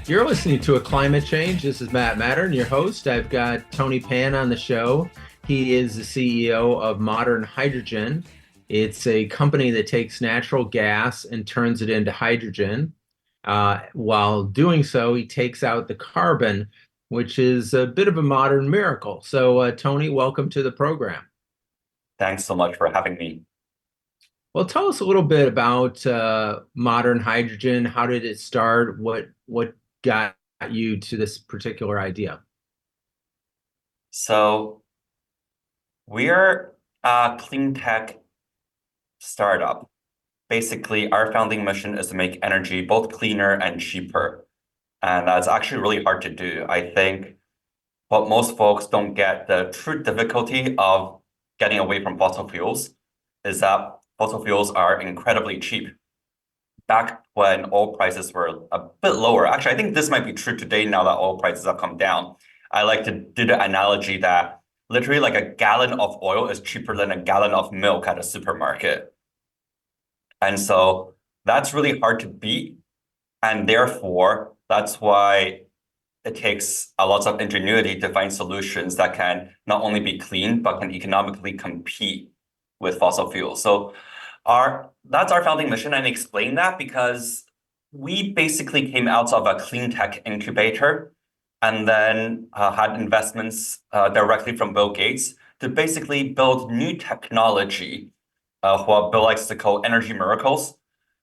You're listening to A Climate Change. This is Matt Mattern, your host. I've got Tony Pan on the show. He is the CEO of Modern Hydrogen. It's a company that takes natural gas and turns it into hydrogen. While doing so, he takes out the carbon, which is a bit of a modern miracle. So, Tony, welcome to the program. Thanks so much for having me. Well, tell us a little bit about Modern Hydrogen. How did it start? What got you to this particular idea? So we're a clean tech startup. Basically, our founding mission is to make energy both cleaner and cheaper. And that's actually really hard to do. I think what most folks don't get, the true difficulty of getting away from fossil fuels is that fossil fuels are incredibly cheap. Back when oil prices were a bit lower, actually, I think this might be true today now that oil prices have come down. I like to do the analogy that literally like a gallon of oil is cheaper than a gallon of milk at a supermarket. And so that's really hard to beat. And therefore, that's why it takes a lot of ingenuity to find solutions that can not only be clean, but can economically compete with fossil fuels. So that's our founding mission, and I explain that because we basically came out of a clean tech incubator and then had investments directly from Bill Gates to basically build new technology, what Bill likes to call energy miracles,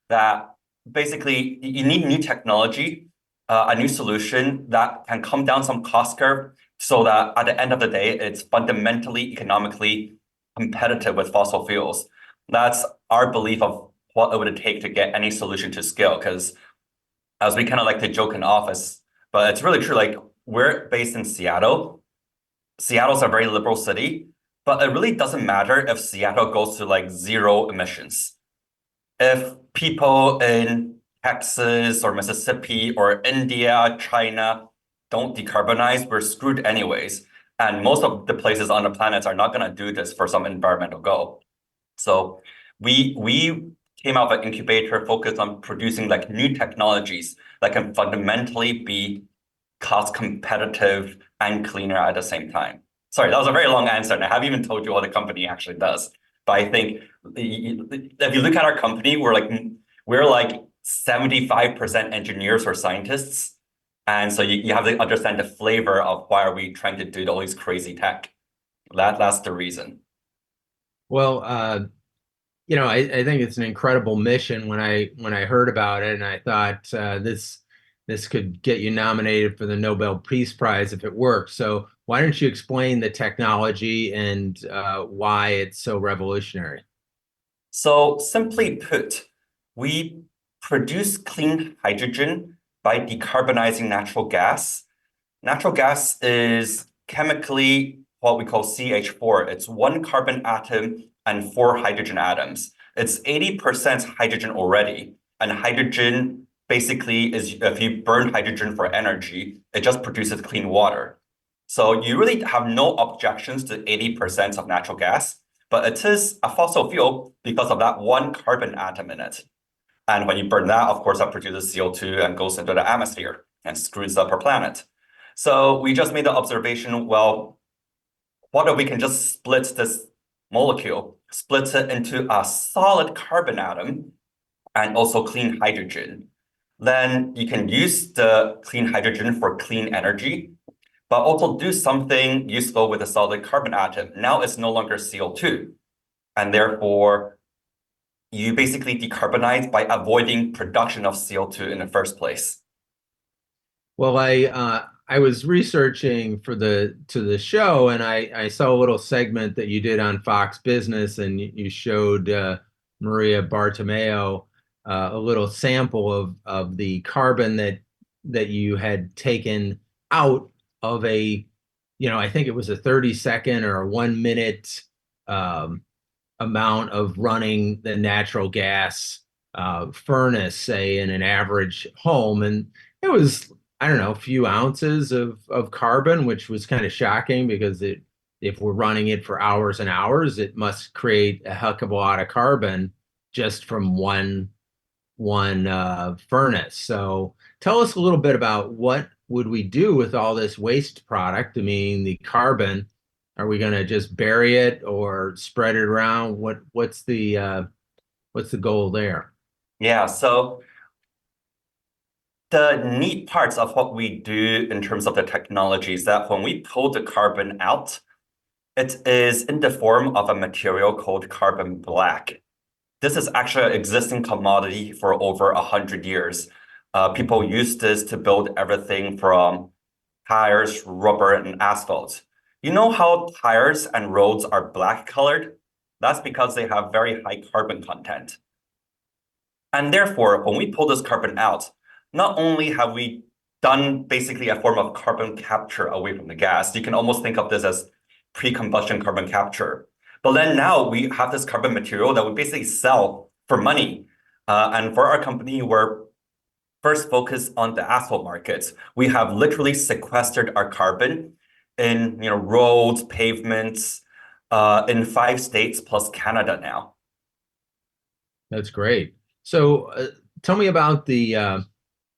that basically you need new technology, a new solution that can come down some cost curve so that at the end of the day, it's fundamentally economically competitive with fossil fuels. That's our belief of what it would take to get any solution to scale. Because as we kind of like to joke in office, but it's really true. Like we're based in Seattle. Seattle's a very liberal city, but it really doesn't matter if Seattle goes to like zero emissions. If people in Texas or Mississippi or India, China don't decarbonize, we're screwed anyways. And most of the places on the planet are not going to do this for some environmental goal. So we came out of an incubator focused on producing like new technologies that can fundamentally be cost competitive and cleaner at the same time. Sorry, that was a very long answer, and I haven't even told you what the company actually does. But I think if you look at our company, we're like 75% engineers or scientists. And so you have to understand the flavor of why are we trying to do all these crazy tech. That's the reason. Well, I think it's an incredible mission. When I heard about it, and I thought this could get you nominated for the Nobel Peace Prize if it works. So why don't you explain the technology and why it's so revolutionary? So simply put, we produce clean hydrogen by decarbonizing natural gas. Natural gas is chemically what we call CH4. It's one carbon atom and four hydrogen atoms. It's 80% hydrogen already. And hydrogen basically is, if you burn hydrogen for energy, it just produces clean water. So you really have no objections to 80% of natural gas, but it is a fossil fuel because of that one carbon atom in it. And when you burn that, of course, that produces CO2 and goes into the atmosphere and screws up our planet. So we just made the observation, well, what if we can just split this molecule, split it into a solid carbon atom and also clean hydrogen? Then you can use the clean hydrogen for clean energy, but also do something useful with a solid carbon atom. Now it's no longer CO2, and therefore you basically decarbonize by avoiding production of CO2 in the first place. Well, I was researching for the show, and I saw a little segment that you did on Fox Business, and you showed Maria Bartimaeus a little sample of the carbon that you had taken out of I think it was a 30-second or a 1 minute amount of running the natural gas furnace, say, in an average home. And it was, I don't know, a few ounces of carbon, which was kind of shocking because if we're running it for hours and hours, it must create a heck of a lot of carbon just from one furnace. So tell us a little bit about what would we do with all this waste product? I mean, the carbon, are we going to just bury it or spread it around? What's the goal there? Yeah, so the neat parts of what we do in terms of the technology is that when we pull the carbon out, it is in the form of a material called carbon black. This is actually an existing commodity for over 100 years. People use this to build everything from tires, rubber, and asphalt. You know how tires and roads are black colored? That's because they have very high carbon content. And therefore, when we pull this carbon out, not only have we done basically a form of carbon capture away from the gas, you can almost think of this as pre-combustion carbon capture. But then now we have this carbon material that we basically sell for money. And for our company, we're first focused on the asphalt markets. We have literally sequestered our carbon in roads, pavements, in 5 states plus Canada now. That's great. So tell me about the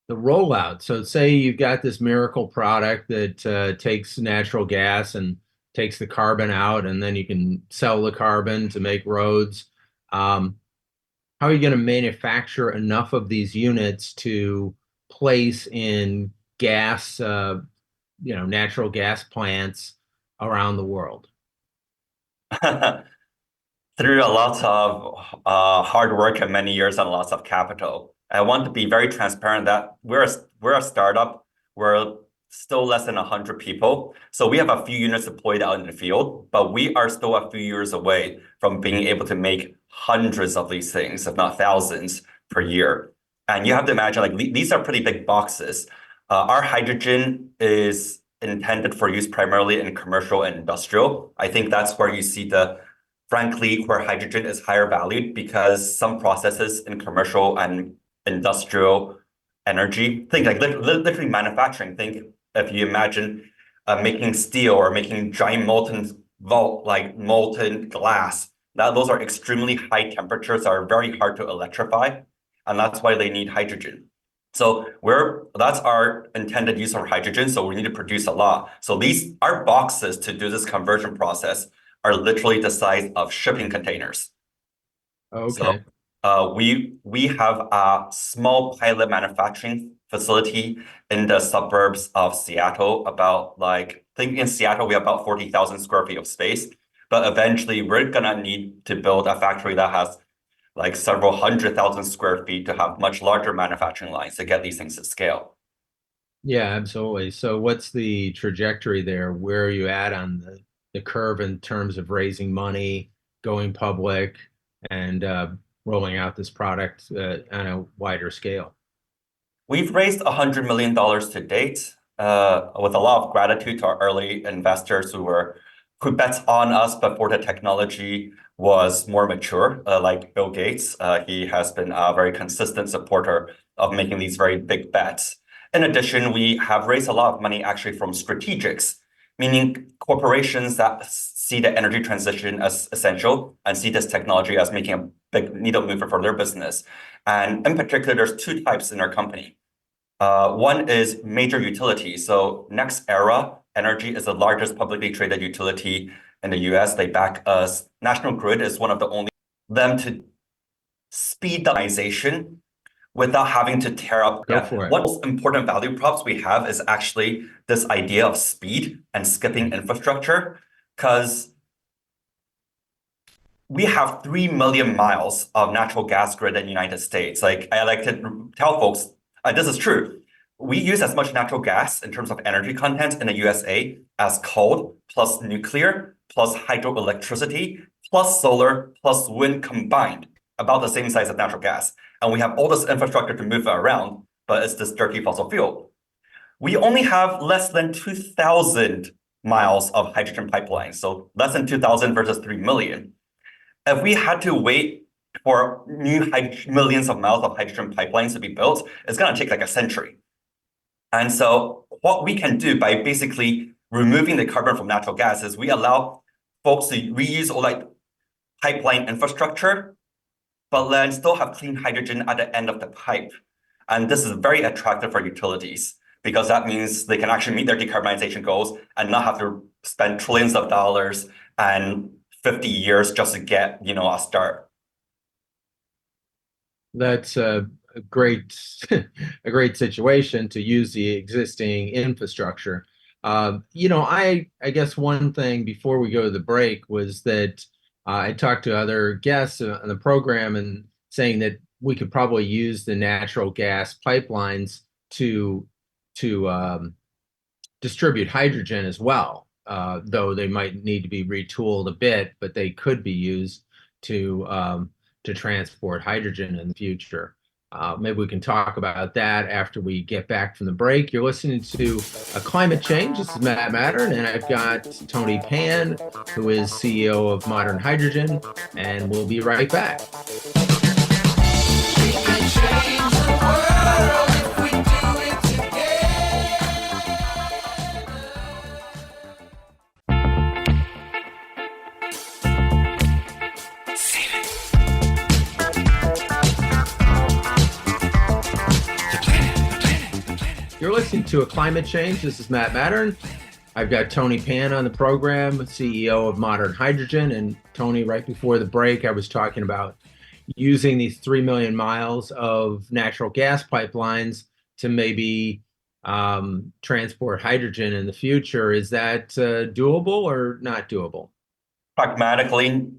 rollout. So say you've got this miracle product that takes natural gas and takes the carbon out, and then you can sell the carbon to make roads. How are you going to manufacture enough of these units to place in gas, natural gas plants around the world? Through a lot of hard work and many years and lots of capital. I want to be very transparent that we're a startup. We're still less than 100 people. So we have a few units deployed out in the field, but we are still a few years away from being able to make hundreds of these things, if not thousands per year. And you have to imagine, like, these are pretty big boxes. Our hydrogen is intended for use primarily in commercial and industrial. I think that's where you see frankly, where hydrogen is higher valued, because some processes in commercial and industrial energy, think like literally manufacturing. Think if you imagine making steel or making giant molten glass, those are extremely high temperatures that are very hard to electrify, and that's why they need hydrogen. So that's our intended use of hydrogen. So we need to produce a lot. So our boxes to do this conversion process are literally the size of shipping containers. Okay. So we have a small pilot manufacturing facility in the suburbs of Seattle. Think in Seattle we have about 40,000 square feet of space, but eventually we're gonna need to build a factory that has like several 100,000 square feet to have much larger manufacturing lines to get these things to scale. Yeah, absolutely. So what's the trajectory there? Where are you at on the curve in terms of raising money, going public, and rolling out this product on a wider scale? We've raised $100 million to date, with a lot of gratitude to our early investors who bet on us before the technology was more mature, like Bill Gates. He has been a very consistent supporter of making these very big bets. In addition, we have raised a lot of money actually from strategics, meaning corporations that see the energy transition as essential and see this technology as making a big needle mover for their business. And in particular, there's two types in our company. One is major utilities. So NextEra Energy is the largest publicly traded utility in the US. They back us. National Grid is one of the only them to speed the organization without having to tear up. Go for it. One of the most important value props we have is actually this idea of speed and skipping infrastructure, because we have 3 million miles of natural gas grid in the United States. Like, I like to tell folks, this is true. We use as much natural gas in terms of energy content in the USA as coal plus nuclear plus hydroelectricity plus solar plus wind combined, about the same size as natural gas. And we have all this infrastructure to move it around, but it's this dirty fossil fuel. We only have less than 2,000 miles of hydrogen pipelines, so less than 2,000 versus 3 million. If we had to wait for millions of miles of hydrogen pipelines to be built, it's going to take like a century. And so what we can do by basically removing the carbon from natural gas is we allow folks to reuse all like pipeline infrastructure, but then still have clean hydrogen at the end of the pipe. And this is very attractive for utilities because that means they can actually meet their decarbonization goals and not have to spend trillions of dollars and 50 years just to get, a start. That's a great a great situation to use the existing infrastructure. I guess one thing before we go to the break was that I talked to other guests on the program and saying that we could probably use the natural gas pipelines to distribute hydrogen as well, though they might need to be retooled a bit, but they could be used to transport hydrogen in the future. Maybe we can talk about that after we get back from the break. You're listening to Climate Change. This is Matt Mattern, and I've got Tony Pan, who is CEO of Modern Hydrogen, and we'll be right back. We can change the world if we do it You're listening to Climate Change. This is Matt Mattern. I've got Tony Pan on the program, CEO of Modern Hydrogen. And Tony, right before the break, I was talking about using these 3 million miles of natural gas pipelines to maybe transport hydrogen in the future. Is that doable or not doable? Pragmatically,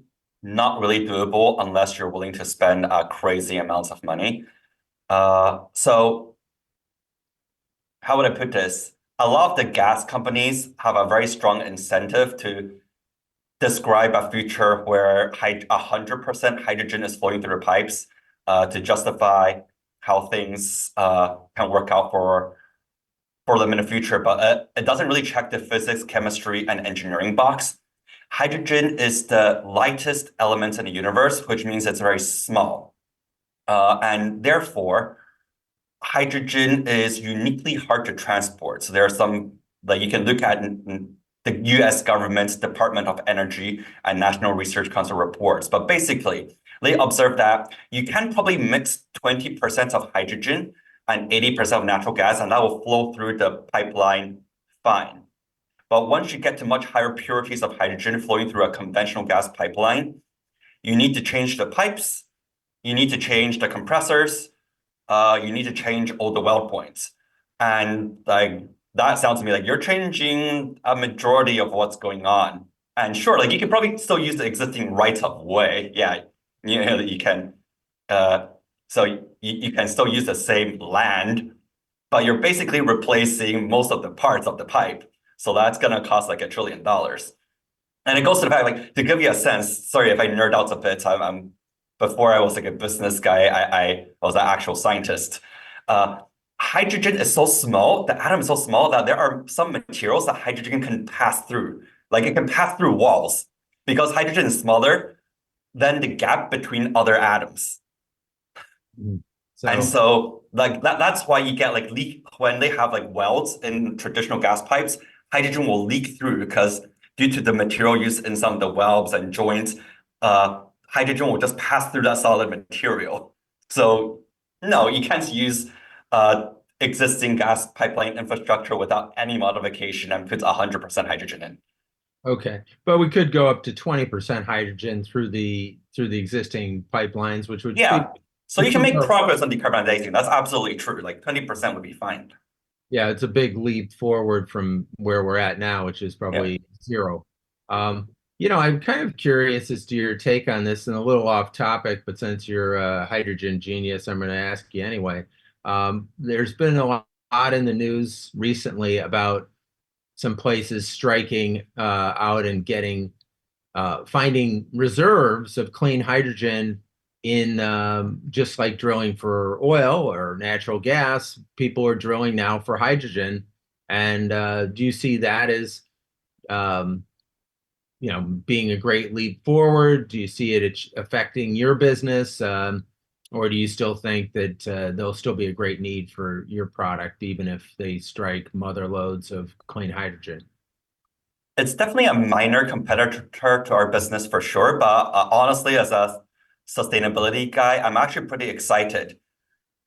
not really doable unless you're willing to spend crazy amounts of money. So how would I put this? A lot of the gas companies have a very strong incentive to describe a future where 100% hydrogen is flowing through the pipes to justify how things can work out for them in the future. But it doesn't really check the physics, chemistry, and engineering box. Hydrogen is the lightest element in the universe, which means it's very small. And therefore, hydrogen is uniquely hard to transport. So there are some that you can look at in the US government's Department of Energy and National Research Council reports. But basically, they observe that you can probably mix 20% of hydrogen and 80% of natural gas, and that will flow through the pipeline fine. But once you get to much higher purities of hydrogen flowing through a conventional gas pipeline, you need to change the pipes, you need to change the compressors, you need to change all the weld points. And that sounds to me like you're changing a majority of what's going on. And sure, you can probably still use the existing rights of way. Yeah, you can. So you can still use the same land, but you're basically replacing most of the parts of the pipe. So that's going to cost like $1 trillion. And it goes to the fact, to give you a sense, sorry if I nerd out a bit, before I was a business guy, I was an actual scientist. Hydrogen is so small, the atom is so small that there are some materials that hydrogen can pass through. It can pass through walls because hydrogen is smaller than the gap between other atoms. And so that's why you get leak when they have welds in traditional gas pipes, hydrogen will leak through because due to the material used in some of the welds and joints, hydrogen will just pass through that solid material. So no, you can't use existing gas pipeline infrastructure without any modification and put 100% hydrogen in. Okay, but we could go up to 20% hydrogen through the existing pipelines, which would be, so you can make progress on decarbonization. That's absolutely true. 20% would be fine. Yeah, it's a big leap forward from where we're at now, which is probably zero. I'm kind of curious as to your take on this and a little off topic, but since you're a hydrogen genius, I'm going to ask you anyway. There's been a lot in the news recently about some places striking out and finding reserves of clean hydrogen in just like drilling for oil or natural gas. People are drilling now for hydrogen. And do you see that as being a great leap forward? Do you see it affecting your business? Or do you still think that there'll still be a great need for your product, even if they strike mother loads of clean hydrogen? It's definitely a minor competitor to our business for sure. But honestly, as a sustainability guy, I'm actually pretty excited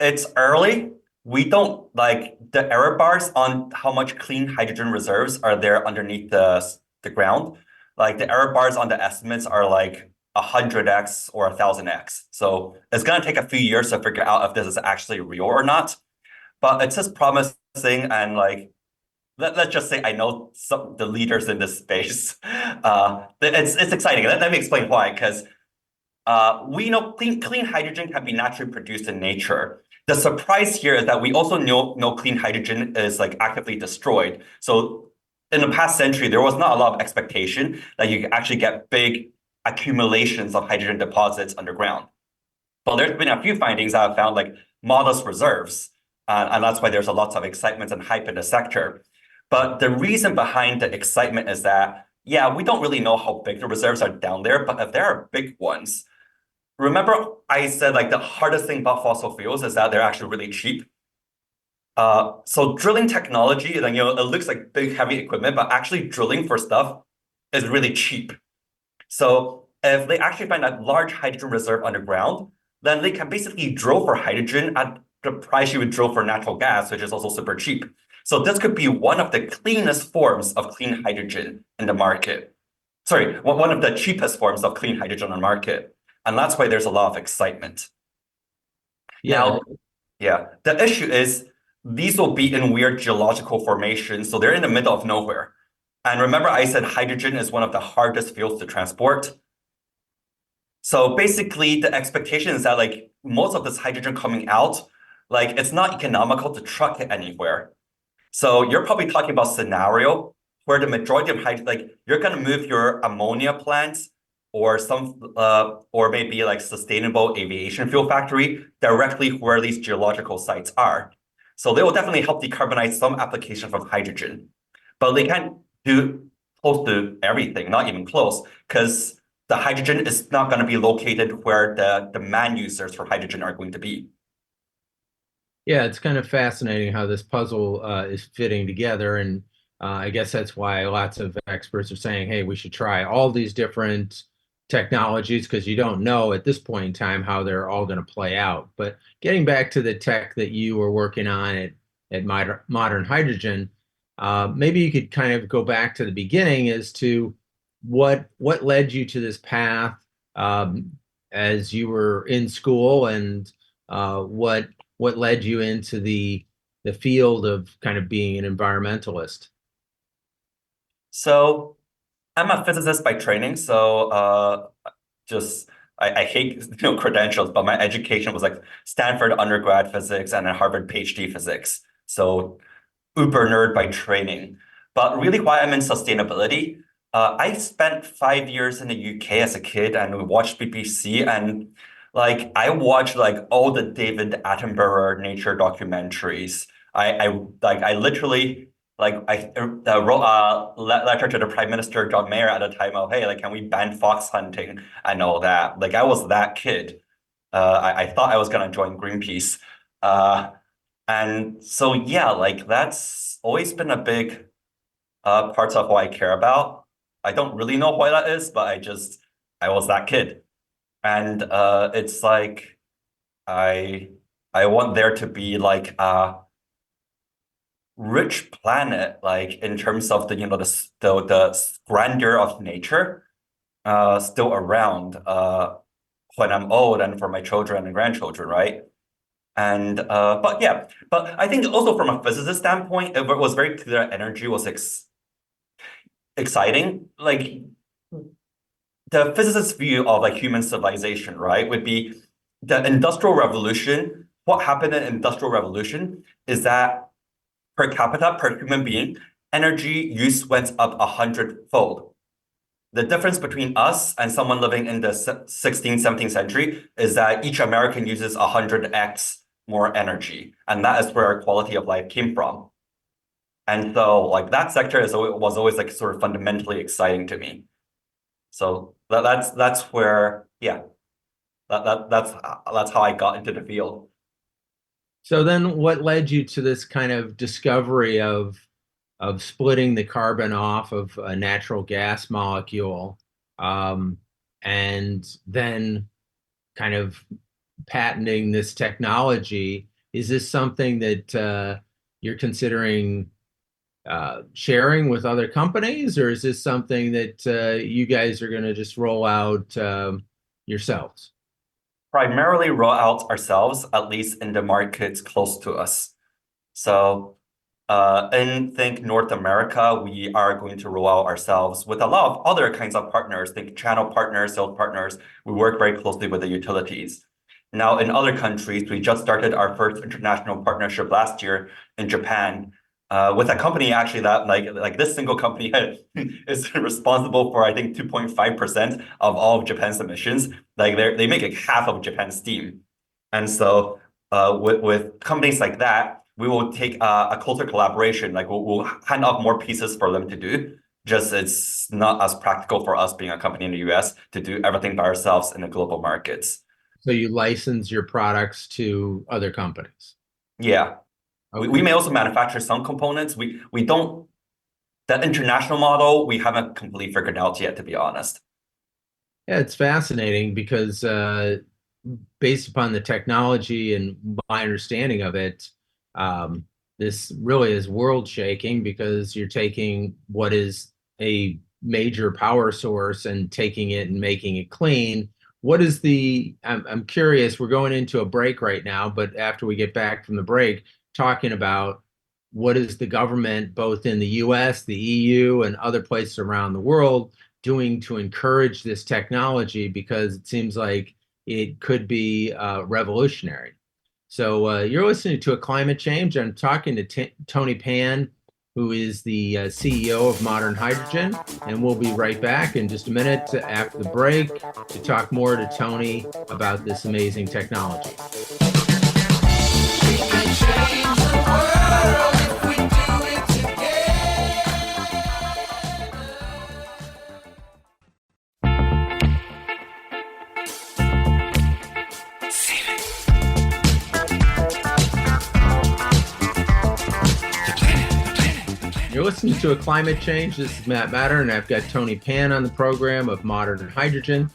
it's early. We don't like the error bars on how much clean hydrogen reserves are there underneath the ground. Like the error bars on the estimates are like 100x or 1000x. So it's gonna take a few years to figure out if this is actually real or not. But it's just promising, and like let's just say I know some the leaders in this space. It's exciting. Let me explain why. Because we know clean hydrogen can be naturally produced in nature. The surprise here is that we also know clean hydrogen is like actively destroyed. So in the past century, there was not a lot of expectation that you could actually get big accumulations of hydrogen deposits underground. But there's been a few findings that have found like modest reserves, and that's why there's a lot of excitement and hype in the sector. But the reason behind the excitement is that, yeah, we don't really know how big the reserves are down there, but if there are big ones, remember I said like the hardest thing about fossil fuels is that they're actually really cheap. So drilling technology, then it looks like big heavy equipment, but actually drilling for stuff is really cheap. So if they actually find a large hydrogen reserve underground, then they can basically drill for hydrogen at the price you would drill for natural gas, which is also super cheap. So this could be one of the cleanest forms of clean hydrogen in the market. Sorry, one of the cheapest forms of clean hydrogen on the market. And that's why there's a lot of excitement. Yeah, Now, yeah, the issue is these will be in weird geological formations, so they're in the middle of nowhere. And remember, I said hydrogen is one of the hardest fuels to transport. So basically, the expectation is that like most of this hydrogen coming out, like it's not economical to truck it anywhere. So you're probably talking about scenario where the majority of hydrogen, like you're gonna move your ammonia plants or or maybe like sustainable aviation fuel factory directly where these geological sites are. So they will definitely help decarbonize some application from hydrogen, but they can't do close to everything, not even close, because the hydrogen is not going to be located where the demand users for hydrogen are going to be. yeah, it's kind of fascinating how this puzzle is fitting together, and I guess that's why lots of experts are saying, "Hey, we should try all these different technologies," because you don't know at this point in time how they're all going to play out. But getting back to the tech that you were working on at Modern Hydrogen, maybe you could kind of go back to the beginning as to what led you to this path as you were in school, and what led you into the field of kind of being an environmentalist. So I'm a physicist by training, so just I hate credentials, but my education was like Stanford undergrad physics and then Harvard PhD physics. So uber nerd by training. But really why I'm in sustainability, I spent 5 years in the UK as a kid and we watched BBC, and like I watched like all the David Attenborough nature documentaries. I literally like I wrote a letter to the Prime Minister John Mayer at the time of, hey, like can we ban fox hunting and all that? Like I was that kid. I thought I was gonna join Greenpeace. Uh, and so yeah, like that's always been a big parts of what I care about. I don't really know why that is, but I was that kid. And it's like I I want there to be like a rich planet, like in terms of the grandeur of nature, still around when I'm old and for my children and grandchildren, right? And but yeah, but I think also from a physicist standpoint, it was very clear that energy was exciting. Like the physicist's view of like human civilization, right, would be the Industrial Revolution. What happened in Industrial Revolution is that per capita, per human being, energy use went up 100-fold. The difference between us and someone living in the 16th, 17th century is that each American uses 100x more energy. And that is where our quality of life came from. And so like that sector was always like sort of fundamentally exciting to me. So that's where, yeah, that's how I got into the field. So then what led you to this kind of discovery of splitting the carbon off of a natural gas molecule, um, and then kind of patenting this technology? Is this something that you're considering sharing with other companies, or is this something that you guys are going to just roll out yourselves? Primarily roll out ourselves, at least in the markets close to us. So in think North America, we are going to roll out ourselves with a lot of other kinds of partners, think channel partners, sales partners. We work very closely with the utilities. Now, in other countries, we just started our first international partnership last year in Japan, with a company actually that like this single company is responsible for I think 2.5% of all of Japan's emissions. Like they make like half of Japan's steam, and so with companies like that, we will take a closer collaboration. Like we'll hand off more pieces for them to do. Just it's not as practical for us being a company in the US to do everything by ourselves in the global markets. So you license your products to other companies. Yeah. We Okay. may also manufacture some components. We don't the international model we haven't completely figured out yet, to be honest. Yeah, it's fascinating because based upon the technology and my understanding of it, um, this really is world shaking because you're taking what is a major power source and taking it and making it clean. What is I'm curious, we're going into a break right now, but after we get back from the break, talking about what is the government, both in the US, the EU, and other places around the world, doing to encourage this technology because it seems like it could be revolutionary. So you're listening to A Climate Change. I'm talking to Tony Pan, who is the CEO of Modern Hydrogen, and we'll be right back in just a minute after the break to talk more to Tony about this amazing technology. We can change the world if we do it together. You're listening to A Climate Change. This is Matt Matter, and I've got Tony Pan on the program of Modern Hydrogen.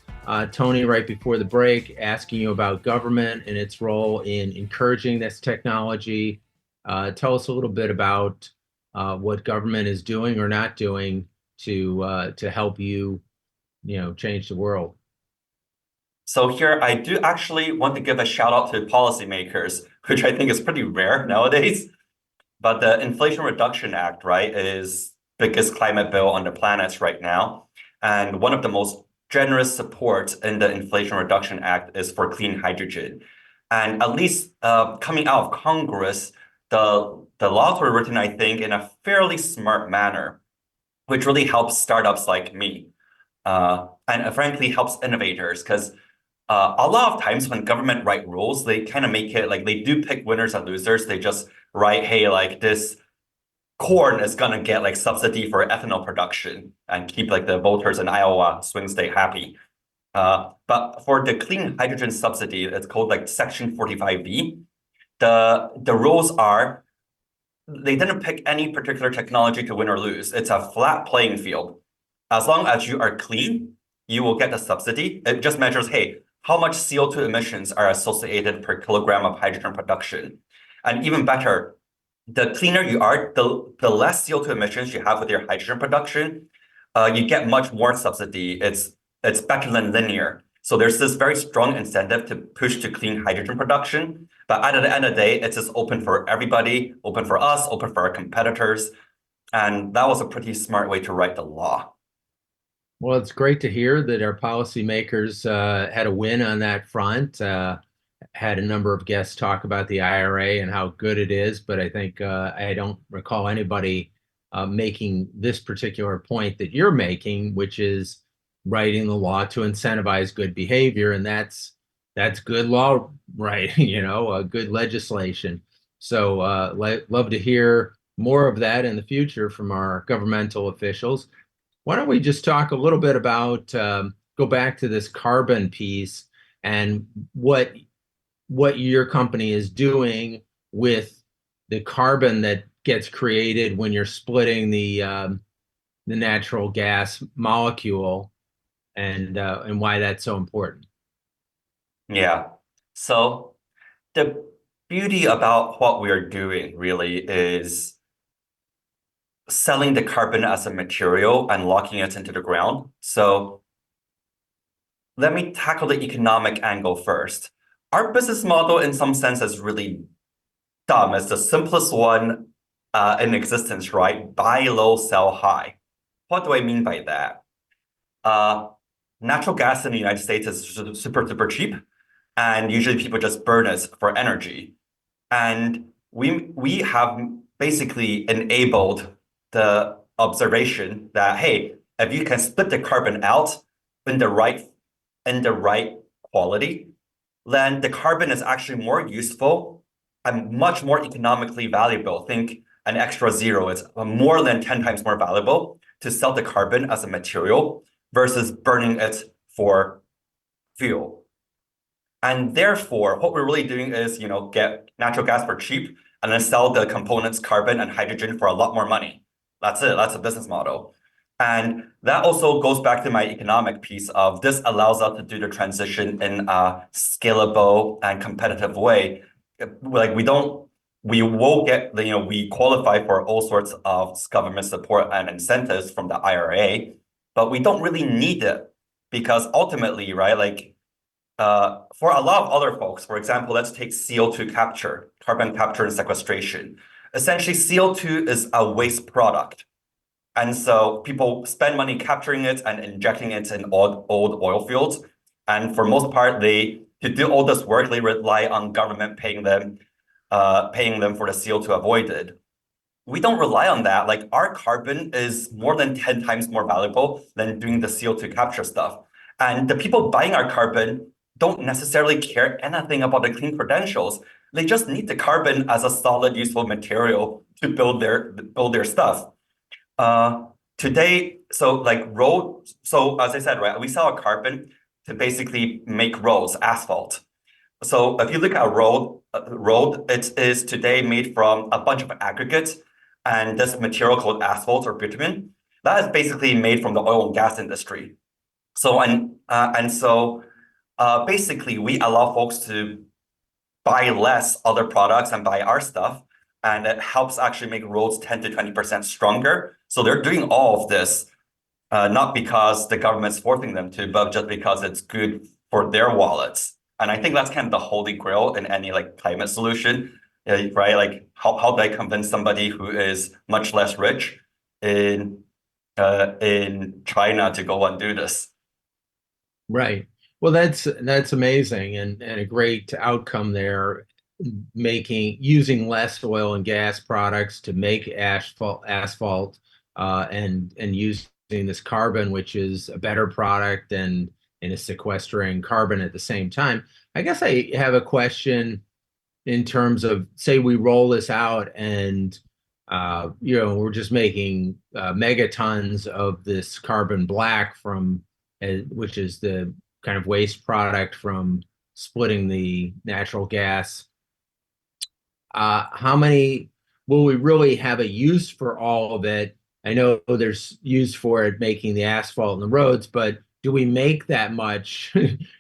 Tony, right before the break, asking you about government and its role in encouraging this technology. Tell us a little bit about what government is doing or not doing to help you, change the world. So here I do actually want to give a shout out to policymakers, which I think is pretty rare nowadays. But the Inflation Reduction Act, right, is biggest climate bill on the planet right now. And one of the most generous supports in the Inflation Reduction Act is for clean hydrogen. And at least coming out of Congress, the laws were written, I think, in a fairly smart manner, which really helps startups like me. And frankly, helps innovators because a lot of times when government write rules, they kind of make it like they do pick winners and losers. They just write, hey, like this corn is gonna get like subsidy for ethanol production and keep like the voters in Iowa swing state happy. But for the clean hydrogen subsidy, it's called like Section 45V. The rules are they didn't pick any particular technology to win or lose. It's a flat playing field. As long as you are clean, you will get the subsidy. It just measures, hey, how much CO2 emissions are associated per kilogram of hydrogen production. And even better, the cleaner you are, the less CO2 emissions you have with your hydrogen production, you get much more subsidy. It's better than linear. So there's this very strong incentive to push to clean hydrogen production. But at the end of the day, it's just open for everybody, open for us, open for our competitors. And that was a pretty smart way to write the law. Well, it's great to hear that our policymakers had a win on that front. Had a number of guests talk about the IRA and how good it is, but I think I don't recall anybody making this particular point that you're making, which is writing the law to incentivize good behavior, and that's good law, right? Good legislation. So love to hear more of that in the future from our governmental officials. Why don't we just talk a little bit about go back to this carbon piece and what your company is doing with the carbon that gets created when you're splitting the natural gas molecule and why that's so important. Yeah. So the beauty about what we're doing really is selling the carbon as a material and locking it into the ground. So let me tackle the economic angle first. Our business model, in some sense, is really dumb. It's the simplest one in existence, right? Buy low, sell high. What do I mean by that? Uh, Natural gas in the United States is super, super cheap, and usually people just burn it for energy. And we have basically enabled the observation that, hey, if you can split the carbon out in the right quality, then the carbon is actually more useful and much more economically valuable. Think an extra zero. It's more than 10 times more valuable to sell the carbon as a material versus burning it for fuel. And therefore, what we're really doing is, get natural gas for cheap and then sell the components, carbon and hydrogen, for a lot more money. That's it. That's a business model. And that also goes back to my economic piece of this allows us to do the transition in a scalable and competitive way. Like we will get, we qualify for all sorts of government support and incentives from the IRA, but we don't really need it because ultimately, right, for a lot of other folks, for example, let's take CO2 capture, carbon capture and sequestration. Essentially, CO2 is a waste product. And so people spend money capturing it and injecting it in old oil fields. And for most part, to do all this work, they rely on government paying them for the CO2 avoided. We don't rely on that. Like our carbon is more than 10 times more valuable than doing the CO2 capture stuff. And the people buying our carbon don't necessarily care anything about the clean credentials. They just need the carbon as a solid, useful material to build their stuff. Today, so as I said, right, we sell our carbon to basically make roads, asphalt. So if you look at a road, it is today made from a bunch of aggregates and this material called asphalt or bitumen. That is basically made from the oil and gas industry. So basically we allow folks to buy less other products and buy our stuff, and it helps actually make roads 10 to 20% stronger. So they're doing all of this, not because the government's forcing them to, but just because it's good for their wallets. And I think that's kind of the holy grail in any climate solution, right? Like how do I convince somebody who is much less rich in China to go and do this? Right. Well, that's amazing and a great outcome there, using less oil and gas products to make asphalt, and using this carbon, which is a better product and is sequestering carbon at the same time. I guess I have a question in terms of, say we roll this out and we're just making megatons of this carbon black which is the kind of waste product from splitting the natural gas. How many will we really have a use for all of it? I know there's use for it making the asphalt and the roads, but do we make that much?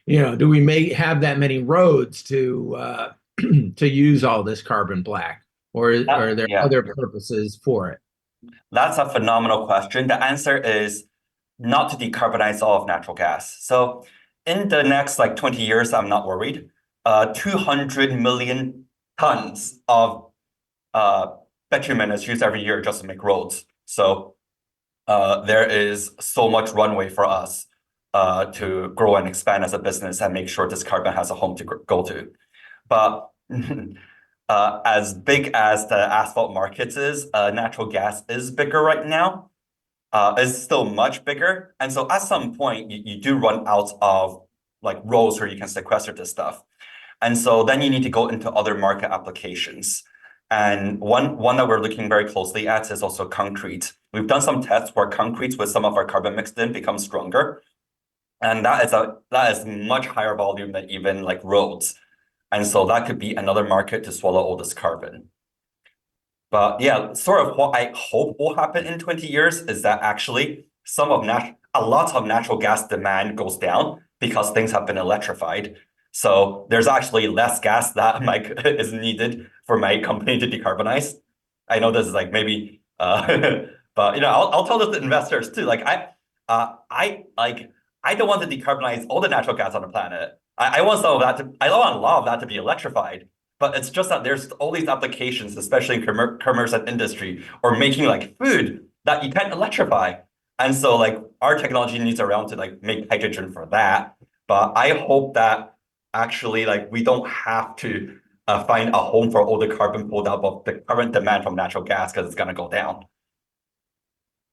Do we have that many roads to to use all this carbon black, or are there Yeah, other purposes for it? that's a phenomenal question. The answer is not to decarbonize all of natural gas. So in the next 20 years, I'm not worried. 200 million tons of bitumen is used every year just to make roads. So there is so much runway for us to grow and expand as a business and make sure this carbon has a home to go to. But as big as the asphalt markets is, natural gas is bigger right now. Is still much bigger. And so at some point, you do run out of roads where you can sequester this stuff. And so then you need to go into other market applications. And one that we're looking very closely at is also concrete. We've done some tests where concrete with some of our carbon mixed in becomes stronger. And that is much higher volume than even roads. And so that could be another market to swallow all this carbon. But yeah, sort of what I hope will happen in 20 years is that actually a lot of natural gas demand goes down because things have been electrified. So there's actually less gas that is needed for my company to decarbonize. I know this is like maybe, but I'll tell this to investors too. I don't want to decarbonize all the natural gas on the planet. I want some of that I want a lot of that to be electrified. But it's just that there's all these applications, especially in commerce and industry, or making like food that you can't electrify. And so like our technology needs around to like make hydrogen for that. But I hope that actually like we don't have to find a home for all the carbon pulled out of the current demand from natural gas because it's going to go down.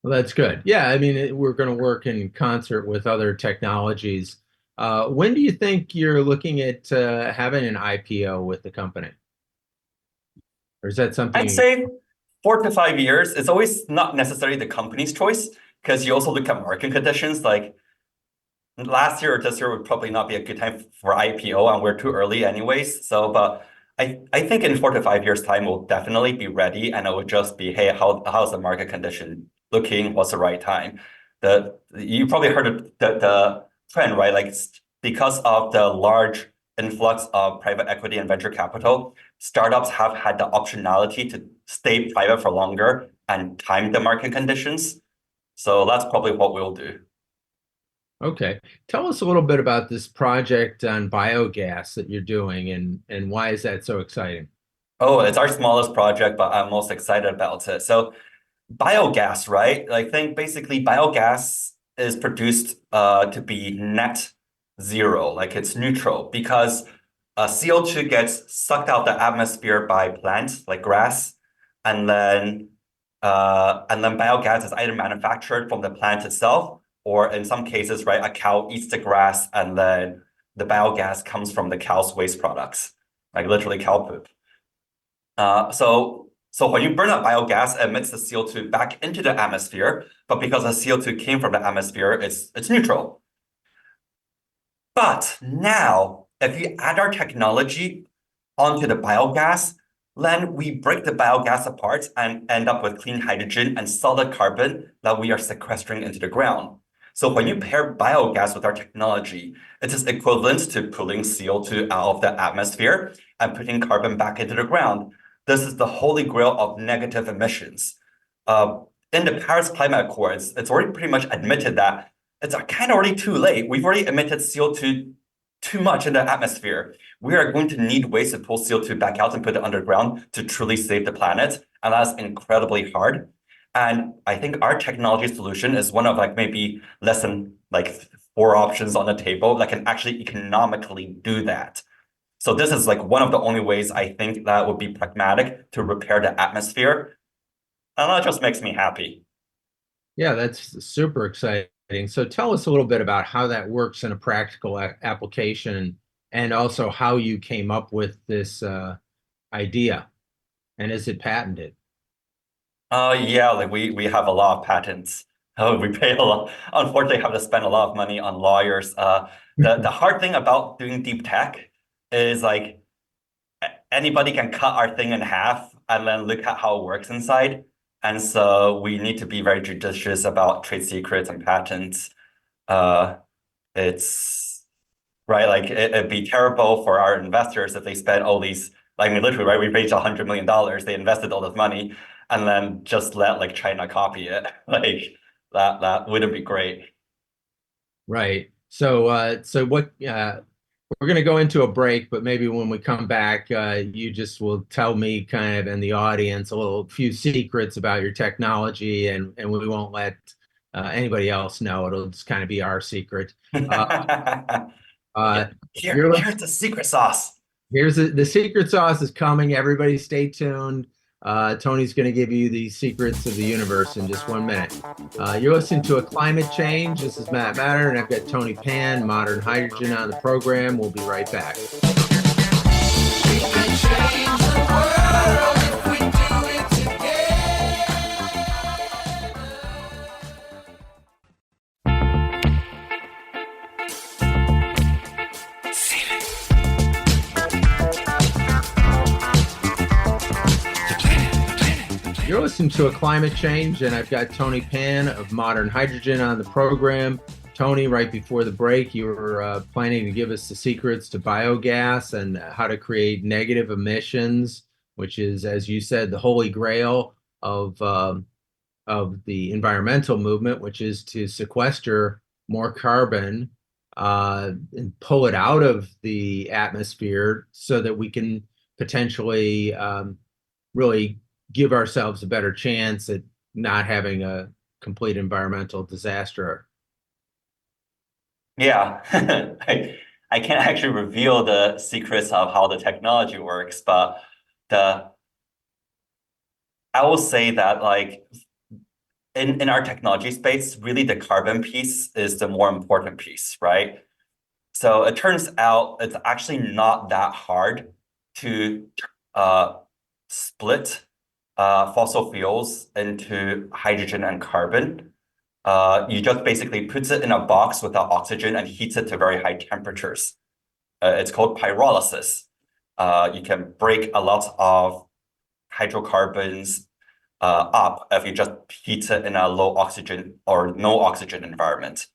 Well, that's good. Yeah, I mean, we're going to work in concert with other technologies. When do you think you're looking at having an IPO with the company? Or is that I'd something? say 4 to 5 years. It's always not necessarily the company's choice because you also look at market conditions. Like last year or this year would probably not be a good time for IPO, and we're too early anyways. So, but I think in 4 to 5 years time we'll definitely be ready, and it would just be, hey, how's the market condition looking? What's the right time? You probably heard of the trend, right? Like because of the large influx of private equity and venture capital, startups have had the optionality to stay private for longer and time the market conditions. So that's probably what we'll do. Okay. Tell us a little bit about this project on biogas that you're doing and why is that so exciting? Oh, it's our smallest project, but I'm most excited about it. So biogas, right? I think basically biogas is produced to be net zero, like it's neutral, because CO2 gets sucked out the atmosphere by plants like grass, and then biogas is either manufactured from the plant itself, or in some cases, right, a cow eats the grass, and then the biogas comes from the cow's waste products, like literally cow poop. So when you burn up biogas, it emits the CO2 back into the atmosphere, but because the CO2 came from the atmosphere, it's neutral. But now, if you add our technology onto the biogas, then we break the biogas apart and end up with clean hydrogen and solid carbon that we are sequestering into the ground. So when you pair biogas with our technology, it is equivalent to pulling CO2 out of the atmosphere and putting carbon back into the ground. This is the holy grail of negative emissions. In the Paris Climate Accords, it's already pretty much admitted that it's kind of already too late. We've already emitted CO2 too much in the atmosphere. We are going to need ways to pull CO2 back out and put it underground to truly save the planet. And that's incredibly hard. And I think our technology solution is one of like maybe less than like 4 options on the table that can actually economically do that. So this is like one of the only ways I think that would be pragmatic to repair the atmosphere. And that just makes me happy. Yeah, that's super exciting. So tell us a little bit about how that works in a practical application and also how you came up with this idea and is it patented? Yeah, like we have a lot of patents. We pay a lot. Unfortunately, have to spend a lot of money on lawyers. The hard thing about doing deep tech is like anybody can cut our thing in half and then look at how it works inside. And so we need to be very judicious about trade secrets and patents. It's right, like it'd be terrible for our investors if they spent all these, like I mean, literally, right? We raised $100 million. They invested all this money and then just let like China copy it. Like that wouldn't be great. Right. So what we're going to go into a break, but maybe when we come back, you just will tell me kind of and the audience a few secrets about your technology, and we won't let anybody else know. It'll just kind of be our secret. Here's the secret sauce. Here's the secret sauce is coming. Everybody stay tuned. Tony's going to give you the secrets of the universe in just 1 minute. You're listening to A Climate Change. This is Matt Matter, and I've got Tony Pan, Modern Hydrogen, on the program. We'll be right back. We can change the world if we do it together. You're listening to A Climate Change, and I've got Tony Pan of Modern Hydrogen on the program. Tony, right before the break, you were planning to give us the secrets to biogas and how to create negative emissions, which is, as you said, the holy grail of the environmental movement, which is to sequester more carbon and pull it out of the atmosphere so that we can potentially really give ourselves a better chance at not having a complete environmental disaster. Yeah, I can't actually reveal the secrets of how the technology works, but the I will say that like in our technology space, really the carbon piece is the more important piece, right? So it turns out it's actually not that hard to uh, split fossil fuels into hydrogen and carbon. You just basically put it in a box without oxygen and heats it to very high temperatures. It's called pyrolysis. You can break a lot of hydrocarbons up if you just heat it in a low oxygen or no oxygen environment.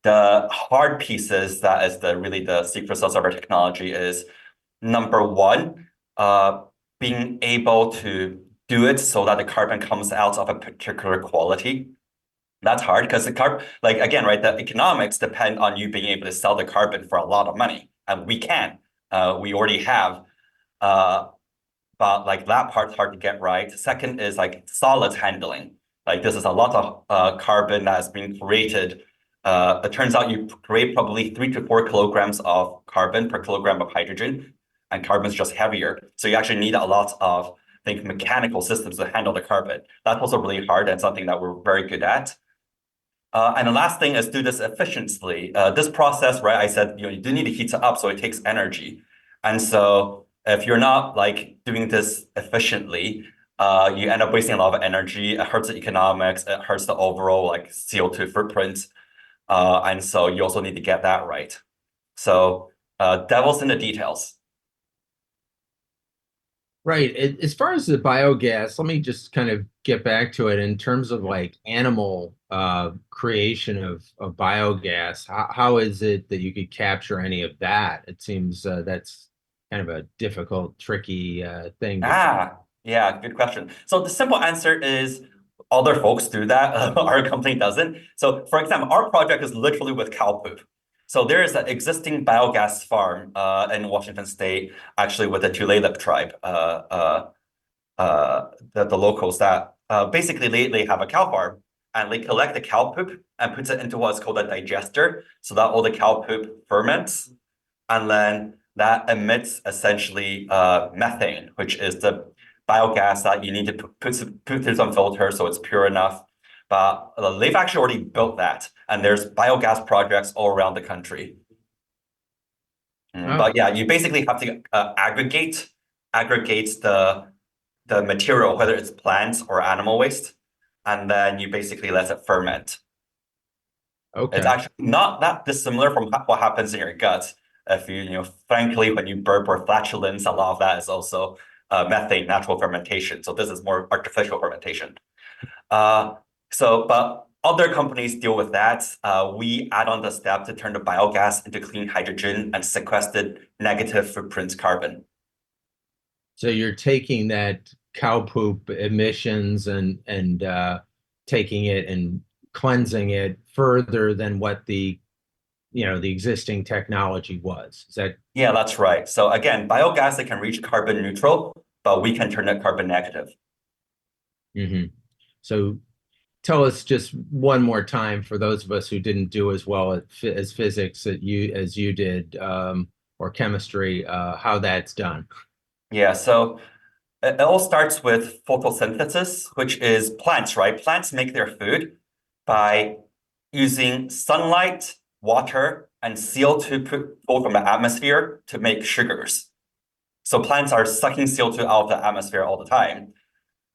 The hard pieces that is the really the secret sauce of our technology is number one, being able to do it so that the carbon comes out of a particular quality. That's hard because the carbon, like again, right, the economics depend on you being able to sell the carbon for a lot of money, and we can. We already have. Uh, but like that part's hard to get right. Second is like solids handling. Like this is a lot of carbon that's being created. It turns out you create probably 3 to 4 kilograms of carbon per kilogram of hydrogen, and carbon is just heavier. So you actually need a lot of, I think, mechanical systems to handle the carbon. That's also really hard and something that we're very good at. And the last thing is do this efficiently. This process, right? I said you do need to heat it up, so it takes energy, and so if you're not like doing this efficiently, you end up wasting a lot of energy. It hurts the economics. It hurts the overall like CO2 footprint, and so you also need to get that right. So devil's in the details. Right. As far as the biogas, let me just kind of get back to it in terms of like animal creation of biogas. How is it that you could capture any of that? It seems that's kind of a difficult, tricky thing to. Yeah, good question. So the simple answer is other folks do that. Our company doesn't. So for example, our project is literally with cow poop. So there is an existing biogas farm in Washington State, actually with the Tulalip tribe, the locals that basically they have a cow farm and they collect the cow poop and puts it into what's called a digester, so that all the cow poop ferments, and then that emits essentially methane, which is the biogas that you need to put through some filter so it's pure enough. But they've actually already built that, and there's biogas projects all around the country. Oh, But yeah, you basically have to aggregate the material, whether it's plants or animal waste, and then you basically let it ferment. It's okay. actually not that dissimilar from what happens in your gut. If frankly, when you burp or flatulence, a lot of that is also methane, natural fermentation. So this is more artificial fermentation. But other companies deal with that. We add on the step to turn the biogas into clean hydrogen and sequestered negative footprint carbon. So you're taking that cow poop emissions and taking it and cleansing it further than what the existing technology was. Is that? Yeah, that's right. So again, biogas, it can reach carbon neutral, but we can turn it carbon negative. Mhm. So tell us just one more time for those of us who didn't do as well as physics as you did, or chemistry, how that's done. Yeah, so it all starts with photosynthesis, which is plants, right? Plants make their food by using sunlight, water, and CO2 pulled from the atmosphere to make sugars. So plants are sucking CO2 out of the atmosphere all the time.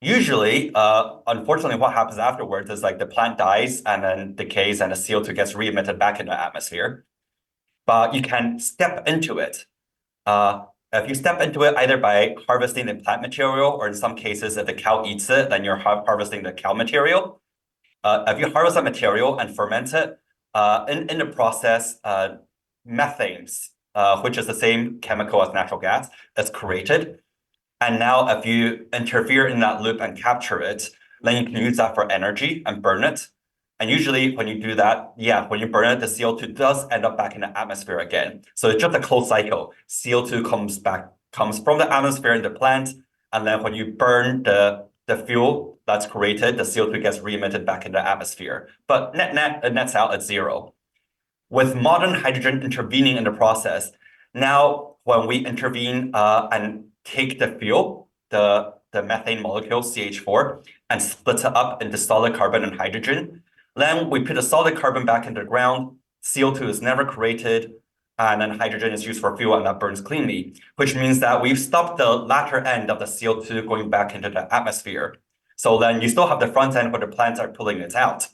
Usually, unfortunately, what happens afterwards is like the plant dies and then decays and the CO2 gets re-emitted back into the atmosphere. But you can step into it. If you step into it either by harvesting the plant material, or in some cases, if the cow eats it, then you're harvesting the cow material. If you harvest that material and ferment it, in the process, methane, which is the same chemical as natural gas, is created. And now if you interfere in that loop and capture it, then you can use that for energy and burn it. And usually when you do that, yeah, when you burn it, the CO2 does end up back in the atmosphere again. So it's just a closed cycle. CO2 comes from the atmosphere in the plant, and then when you burn the fuel that's created, the CO2 gets re-emitted back in the atmosphere. But it nets out at zero. With modern hydrogen intervening in the process, now when we intervene and take the fuel, the methane molecule CH4, and split it up into solid carbon and hydrogen, then we put the solid carbon back into the ground, CO2 is never created, and then hydrogen is used for fuel and that burns cleanly, which means that we've stopped the latter end of the CO2 going back into the atmosphere. So then you still have the front end where the plants are pulling it out.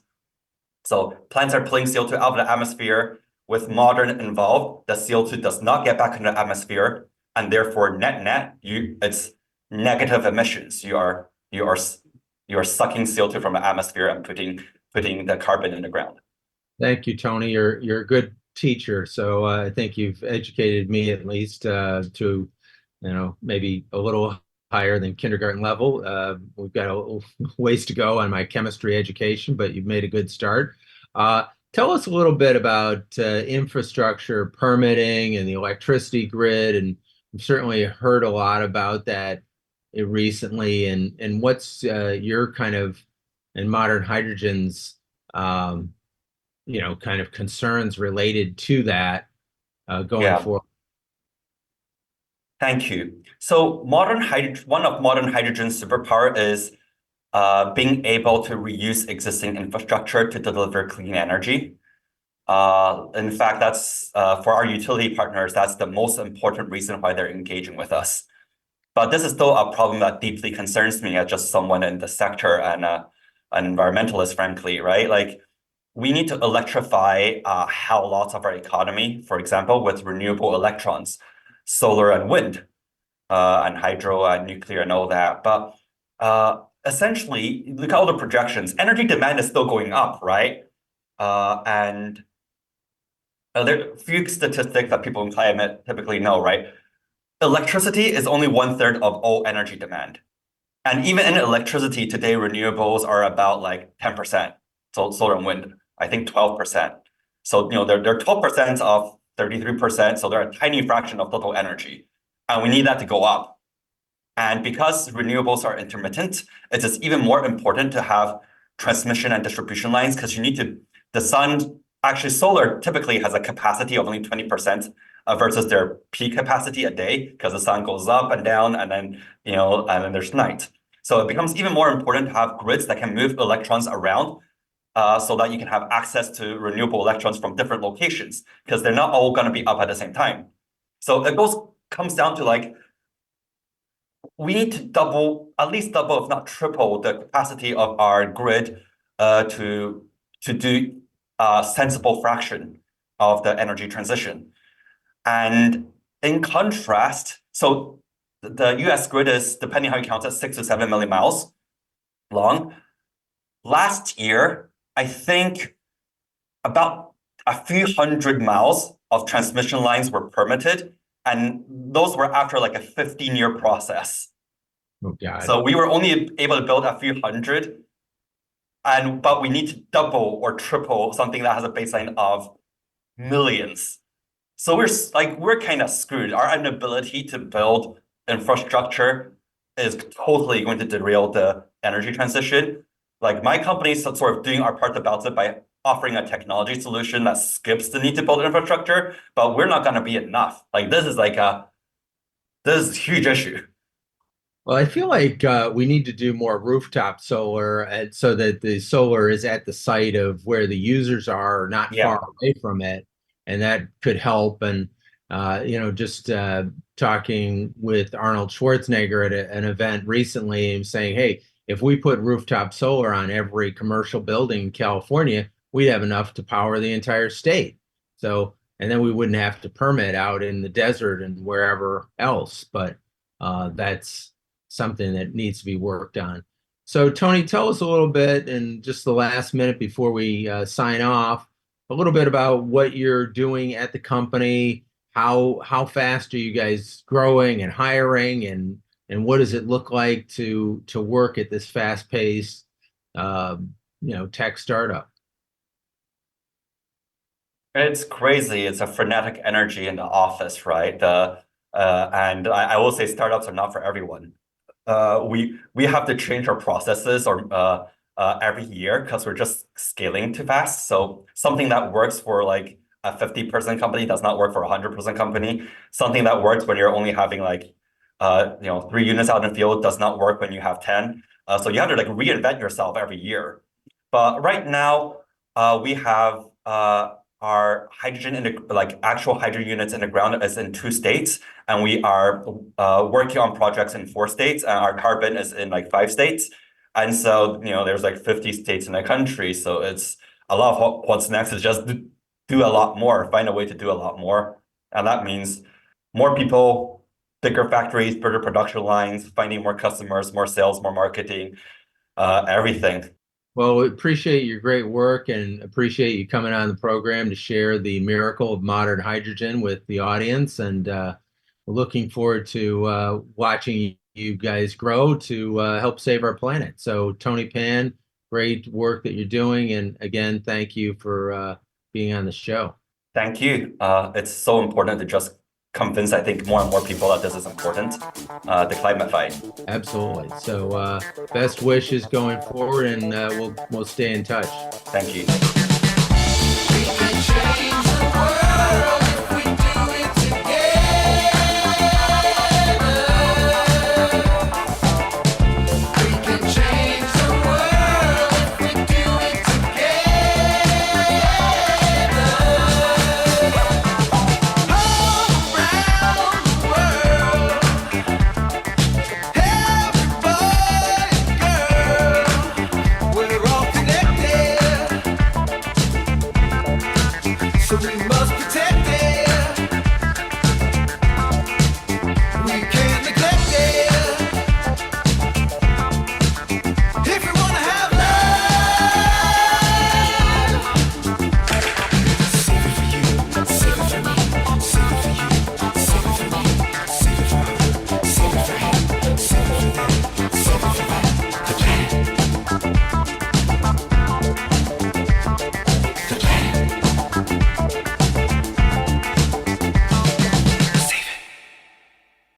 So plants are pulling CO2 out of the atmosphere. With modern involved, the CO2 does not get back into the atmosphere, and therefore net it's negative emissions. You are sucking CO2 from the atmosphere and putting the carbon in the ground. Thank you, Tony. You're a good teacher, so I think you've educated me at least to, maybe a little higher than kindergarten level. We've got a little ways to go on my chemistry education, but you've made a good start. Tell us a little bit about infrastructure permitting and the electricity grid, and we've certainly heard a lot about that recently. And what's your kind of, in Modern Hydrogen's, kind of concerns related to that going forward? Thank you. So one of modern hydrogen's superpower is being able to reuse existing infrastructure to deliver clean energy. In fact, that's for our utility partners, that's the most important reason why they're engaging with us. But this is still a problem that deeply concerns me as just someone in the sector and an environmentalist, frankly, right? Like, we need to electrify how lots of our economy, for example, with renewable electrons, solar and wind, and hydro and nuclear and all that. But essentially, look at all the projections. Energy demand is still going up, right? And there are a few statistics that people in climate typically know, right? Electricity is only 1/3 of all energy demand. And even in electricity today, renewables are about like 10%. So solar and wind, I think 12%. So, they're 12% of 33%. So they're a tiny fraction of total energy. And we need that to go up. And because renewables are intermittent, it is even more important to have transmission and distribution lines, because solar typically has a capacity of only 20% versus their peak capacity a day, because the sun goes up and down, and then, and then there's night. So it becomes even more important to have grids that can move electrons around, so that you can have access to renewable electrons from different locations, because they're not all going to be up at the same time. So it comes down to, like, we need to at least double, if not triple, the capacity of our grid to do a sensible fraction of the energy transition. And in contrast, so the US grid is, depending how you count it, 6 to 7 million miles long. Last year, I think about a few hundred miles of transmission lines were permitted, and those were after like a 15-year process. Oh, God. So we were only able to build a few hundred, but we need to double or triple something that has a baseline of millions. So we're kind of screwed. Our inability to build infrastructure is totally going to derail the energy transition. Like, my company is sort of doing our part about it by offering a technology solution that skips the need to build infrastructure, but we're not going to be enough. Like, this is a huge issue. Well, I feel like we need to do more rooftop solar so that the solar is at the site of where the users are, not far away from it. And that could help. And, just talking with Arnold Schwarzenegger at an event recently and saying, hey, if we put rooftop solar on every commercial building in California, we'd have enough to power the entire state. So, and then we wouldn't have to permit out in the desert and wherever else. But that's something that needs to be worked on. So, Tony, tell us a little bit in just the last minute before we sign off. a little bit about what you're doing at the company. How fast are you guys growing and hiring, and what does it look like to work at this fast-paced, tech startup? It's crazy. It's a frenetic energy in the office, right? And I will say startups are not for everyone. We have to change our processes or every year because we're just scaling too fast. So something that works for like a 50-person company does not work for a 100-person company. Something that works when you're only having like 3 units out in the field does not work when you have 10. So you have to like reinvent yourself every year. But right now, we have our hydrogen in the like actual hydrogen units in the ground is in 2 states, and we are working on projects in 4 states, and our carbon is in like 5 states. And so, there's like 50 states in the country. So it's a lot of what's next is just do a lot more, find a way to do a lot more. And that means more people, bigger factories, bigger production lines, finding more customers, more sales, more marketing, everything. Well, we appreciate your great work and appreciate you coming on the program to share the miracle of modern hydrogen with the audience. And we're looking forward to watching you guys grow to help save our planet. So, Tony Pan, great work that you're doing. And again, thank you for being on the show. Thank you. It's so important to just convince, I think, more and more people that this is important, the climate fight. Absolutely. So, best wishes going forward, and we'll stay in touch. Thank you.